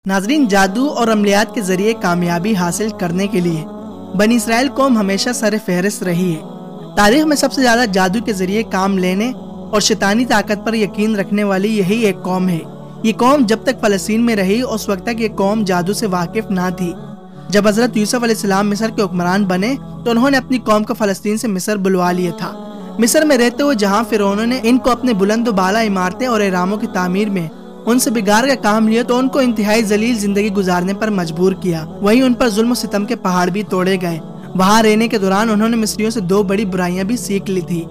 ناظرین، جادو اور عملیات کے ذریعے کامیابی حاصل کرنے کے لیے بنی اسرائیل قوم ہمیشہ سر فہرست رہی ہے۔ تاریخ میں سب سے زیادہ جادو کے ذریعے کام لینے اور شیطانی طاقت پر یقین رکھنے والی یہی ایک قوم ہے۔ یہ قوم جب تک فلسطین میں رہی اس وقت تک یہ قوم جادو سے واقف نہ تھی۔ جب حضرت یوسف علیہ السلام مصر کے حکمران بنے تو انہوں نے اپنی قوم کو فلسطین سے مصر بلوا لیا تھا۔ مصر میں رہتے ہوئے جہاں فرعونوں نے ان کو اپنے بلند و بالا عمارتیں اور اہراموں کی تعمیر میں ان سے بگاڑ کا کام لیا تو ان کو انتہائی ذلیل زندگی گزارنے پر مجبور کیا۔ وہیں ان پر ظلم و ستم کے پہاڑ بھی توڑے گئے۔ وہاں رہنے کے دوران انہوں نے مصریوں سے دو بڑی برائیاں بھی سیکھ لی تھی۔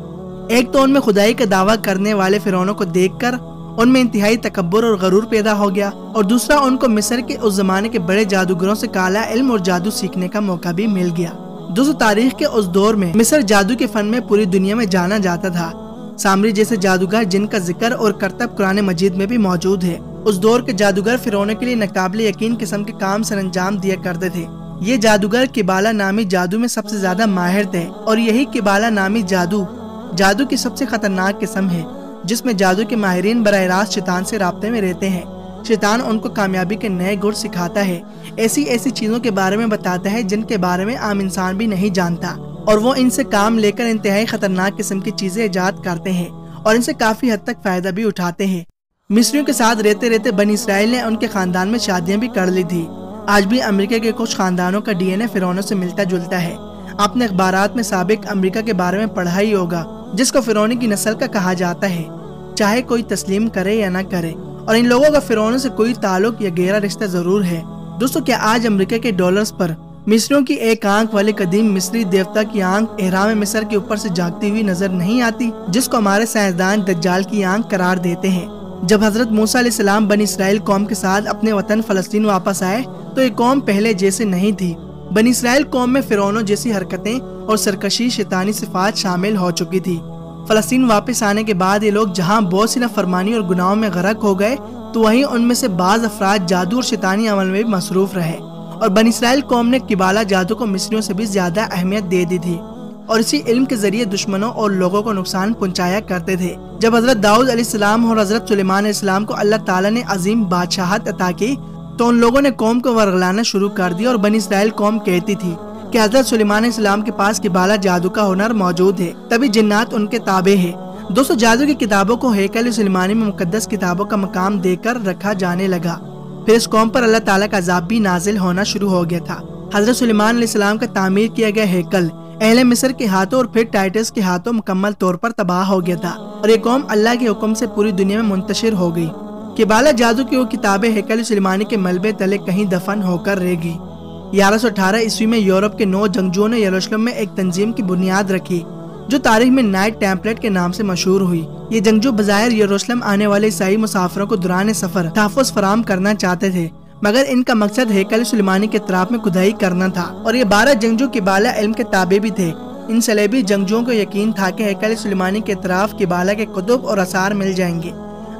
ایک تو ان میں خدائی کا دعویٰ کرنے والے فرعونوں کو دیکھ کر ان میں انتہائی تکبر اور غرور پیدا ہو گیا، اور دوسرا ان کو مصر کے اس زمانے کے بڑے جادوگروں سے کالا علم اور جادو سیکھنے کا موقع بھی مل گیا۔ دوستو، تاریخ کے اس دور میں مصر جادو کے فن میں پوری دنیا میں جانا جاتا تھا۔ سامری جیسے جادوگر جن کا ذکر اور کرتب قرآن مجید میں بھی موجود ہے، اس دور کے جادوگر فرعونوں کے لیے ناقابل یقین قسم کے کام سر انجام دیا کرتے تھے۔ یہ جادوگر کبالا نامی جادو میں سب سے زیادہ ماہر تھے، اور یہی کبالا نامی جادو کی سب سے خطرناک قسم ہے، جس میں جادو کے ماہرین براہ راست شیطان سے رابطے میں رہتے ہیں۔ شیطان ان کو کامیابی کے نئے گر سکھاتا ہے، ایسی چیزوں کے بارے میں بتاتا ہے جن کے بارے میں عام انسان بھی نہیں جانتا، اور وہ ان سے کام لے کر انتہائی خطرناک قسم کی چیزیں ایجاد کرتے ہیں اور ان سے کافی حد تک فائدہ بھی اٹھاتے ہیں۔ مصریوں کے ساتھ رہتے رہتے بنی اسرائیل نے ان کے خاندان میں شادیاں بھی کر لی تھی۔ آج بھی امریکہ کے کچھ خاندانوں کا ڈی این اے فرعونوں سے ملتا جلتا ہے۔ آپ نے اخبارات میں سابق امریکہ کے بارے میں پڑھا ہی ہوگا، جس کو فرعونی کی نسل کا کہا جاتا ہے، چاہے کوئی تسلیم کرے یا نہ کرے، اور ان لوگوں کا فرعونوں سے کوئی تعلق یا گہرا رشتہ ضرور ہے۔ دوستو، کیا آج امریکہ کے ڈالرز پر مصریوں کی ایک آنکھ والے قدیم مصری دیوتا کی آنکھ اہرام مصر کے اوپر سے جاگتی ہوئی نظر نہیں آتی، جس کو ہمارے سائنسدان دجال کی آنکھ قرار دیتے ہیں؟ جب حضرت موسیٰ علیہ السلام بنی اسرائیل قوم کے ساتھ اپنے وطن فلسطین واپس آئے تو یہ قوم پہلے جیسے نہیں تھی۔ بنی اسرائیل قوم میں فرعونوں جیسی حرکتیں اور سرکشی شیطانی صفات شامل ہو چکی تھی۔ فلسطین واپس آنے کے بعد یہ لوگ جہاں بہت سی نافرمانی اور گناہوں میں غرق ہو گئے تو وہیں ان میں سے بعض افراد جادو اور شیطانی عمل میں بھی مصروف رہے، اور بنی اسرائیل قوم نے کبالا جادو کو مصریوں سے بھی زیادہ اہمیت دے دی تھی، اور اسی علم کے ذریعے دشمنوں اور لوگوں کو نقصان پہنچایا کرتے تھے۔ جب حضرت داؤد علیہ السلام اور حضرت سلیمان علیہ السلام کو اللہ تعالیٰ نے عظیم بادشاہت عطا کی تو ان لوگوں نے قوم کو ورگلانا شروع کر دیا، اور بنی اسرائیل قوم کہتی تھی کہ حضرت سلیمان علیہ السلام کے پاس کبالا جادو کا ہنر موجود ہے، تبھی جنات ان کے تابع ہے۔ دوستو، جادو کی کتابوں کو ہیکل سلیمانی میں مقدس کتابوں کا مقام دے کر رکھا جانے لگا۔ پھر اس قوم پر اللہ تعالیٰ کا عذاب بھی نازل ہونا شروع ہو گیا تھا۔ حضرت سلیمان علیہ السلام کا تعمیر کیا گیا ہیکل اہل مصر کے ہاتھوں اور پھر ٹائٹس کے ہاتھوں مکمل طور پر تباہ ہو گیا تھا، اور یہ قوم اللہ کے حکم سے پوری دنیا میں منتشر ہو گئی۔ کبالا جادو کی وہ کتابیں ہیکل سلیمانی کے ملبے تلے کہیں دفن ہو کر رہ گئی۔ 1118 عیسوی میں یورپ کے 9 جنگجوؤں نے یروشلم میں ایک تنظیم کی بنیاد رکھی جو تاریخ میں نائٹ ٹیمپلٹ کے نام سے مشہور ہوئی۔ یہ جنگجو بظاہر یروشلم آنے والے عیسائی مسافروں کو دوران سفر تحفظ فراہم کرنا چاہتے تھے، مگر ان کا مقصد ہیکل سلیمانی کے اطراف میں کھدائی کرنا تھا، اور یہ 12 جنگجو کبالا علم کے تابع بھی تھے۔ ان صلیبی جنگجوؤں کو یقین تھا کہ ہیکل سلیمانی کے اطراف کبالا کے کتب اور آثار مل جائیں گے۔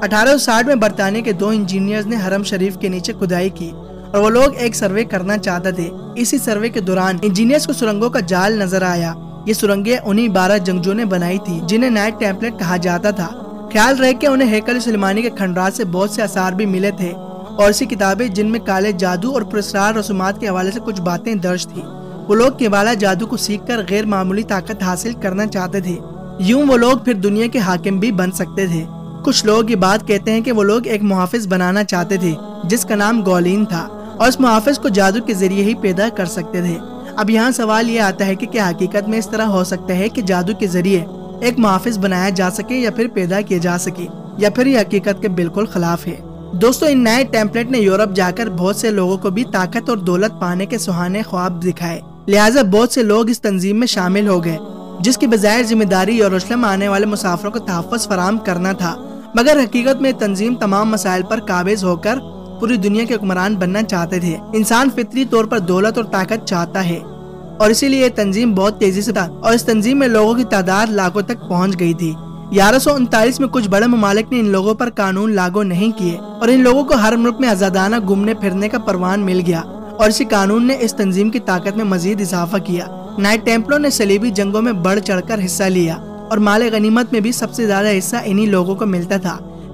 1860 میں برطانیہ کے 2 انجینئرز نے حرم شریف کے نیچے کھدائی کی، اور وہ لوگ ایک سروے کرنا چاہتے تھے۔ اسی سروے کے دوران انجینئرز کو سرنگوں کا جال نظر آیا۔ یہ سرنگیں انہی 12 جنگجوؤں نے بنائی تھی جنہیں نائٹ ٹیمپلٹ کہا جاتا تھا۔ خیال رہے کہ انہیں ہیکل سلیمانی کے کھنڈرات سے بہت سے آثار بھی ملے تھے، اور ایسی کتابیں جن میں کالے جادو اور پراسرار رسومات کے حوالے سے کچھ باتیں درج تھی۔ وہ لوگ کبالا جادو کو سیکھ کر غیر معمولی طاقت حاصل کرنا چاہتے تھے، یوں وہ لوگ پھر دنیا کے حاکم بھی بن سکتے تھے۔ کچھ لوگ یہ بات کہتے ہیں کہ وہ لوگ ایک محافظ بنانا چاہتے تھے جس کا نام گولین تھا، اور اس محافظ کو جادو کے ذریعے ہی پیدا کر سکتے تھے۔ اب یہاں سوال یہ آتا ہے کہ کیا حقیقت میں اس طرح ہو سکتا ہے کہ جادو کے ذریعے ایک محافظ بنایا جا سکے یا پھر پیدا کیا جا سکے، یا پھر یہ حقیقت کے بالکل خلاف ہے؟ دوستو، ان نائٹ ٹیمپلٹ نے یورپ جا کر بہت سے لوگوں کو بھی طاقت اور دولت پانے کے سہانے خواب دکھائے، لہٰذا بہت سے لوگ اس تنظیم میں شامل ہو گئے جس کی بظاہر ذمہ داری یروشلم آنے والے مسافروں کو تحفظ فراہم کرنا تھا، مگر حقیقت میں تنظیم تمام مسائل پر قابض ہو کر پوری دنیا کے حکمران بننا چاہتے تھے۔ انسان فطری طور پر دولت اور طاقت چاہتا ہے، اور اسی لیے یہ تنظیم بہت تیزی سے تھا، اور اس تنظیم میں لوگوں کی تعداد لاکھوں تک پہنچ گئی تھی۔ 1139 میں کچھ بڑے ممالک نے ان لوگوں پر قانون لاگو نہیں کیے، اور ان لوگوں کو ہر ملک میں آزادانہ گھومنے پھرنے کا پروان مل گیا، اور اسی قانون نے اس تنظیم کی طاقت میں مزید اضافہ کیا۔ نائٹ ٹیمپلوں نے صلیبی جنگوں میں بڑھ چڑھ کر حصہ لیا، اور مال غنیمت میں بھی سب سے زیادہ حصہ انہی لوگوں کو ملتا تھا۔